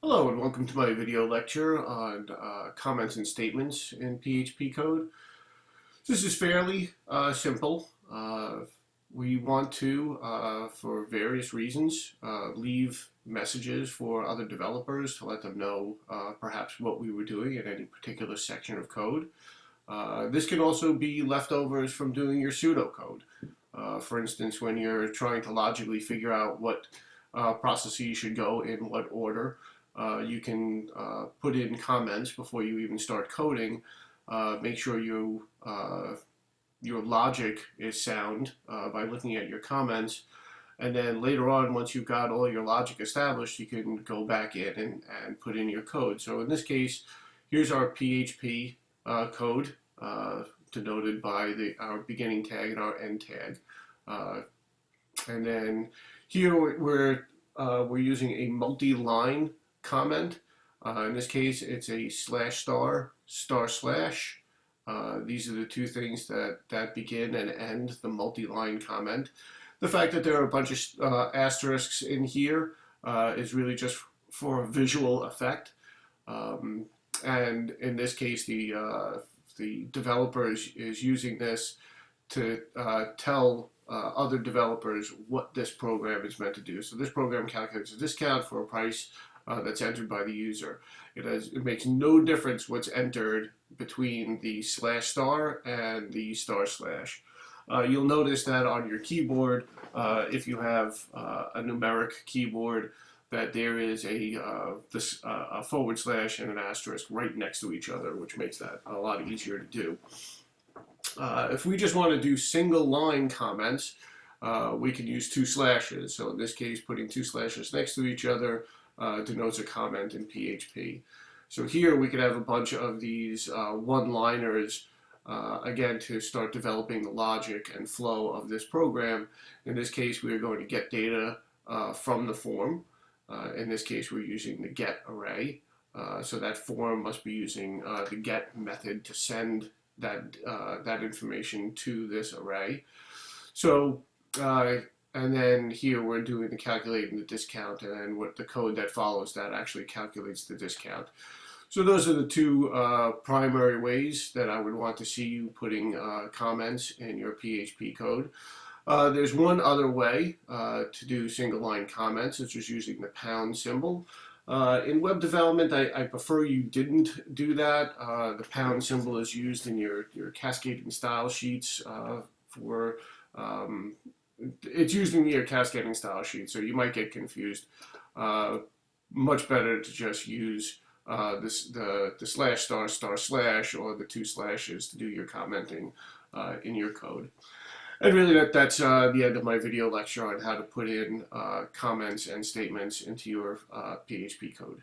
Hello and welcome to my video lecture on comments and statements in PHP code. This is fairly simple. We want to, for various reasons, leave messages for other developers to let them know perhaps what we were doing in any particular section of code. This can also be leftovers from doing your pseudocode. For instance, when you're trying to logically figure out what processes should go in what order, you can put in comments before you even start coding. Make sure your logic is sound by looking at your comments. And then later on, once you've got all your logic established, you can go back in and put in your code. So in this case, here's our PHP code denoted by our beginning tag and our end tag. And then here we're using a multi-line comment. In this case, it's a /*//. These are the two things that begin and end the multi-line comment. The fact that there are a bunch of asterisks in here is really just for visual effect. And in this case, the developer is using this to tell other developers what this program is meant to do. So this program calculates a discount for a price that's entered by the user. It makes no difference what's entered between the /* and the //. You'll notice that on your keyboard, if you have a numeric keyboard, that there is a / and an asterisk right next to each other, which makes that a lot easier to do. If we just want to do single line comments, we can use 2 slashes. So in this case, putting 2 slashes next to each other denotes a comment in PHP. So here we could have a bunch of these one-liners, again, to start developing the logic and flow of this program. In this case, we are going to get data from the form. In this case, we're using the get array. So that form must be using the get method to send that information to this array. So and then here we're doing the calculating the discount, and then what the code that follows that actually calculates the discount. So those are the two primary ways that I would want to see you putting comments in your PHP code. There's one other way to do single line comments, which is using the pound symbol. In web development, I prefer you didn't do that. The pound symbol is used in your cascading style sheets it's used in your cascading style sheet, so you might get confused. Much better to just use the /*// or the 2 slashes to do your commenting in your code. And really that's the end of my video lecture on how to put in comments and statements into your PHP code.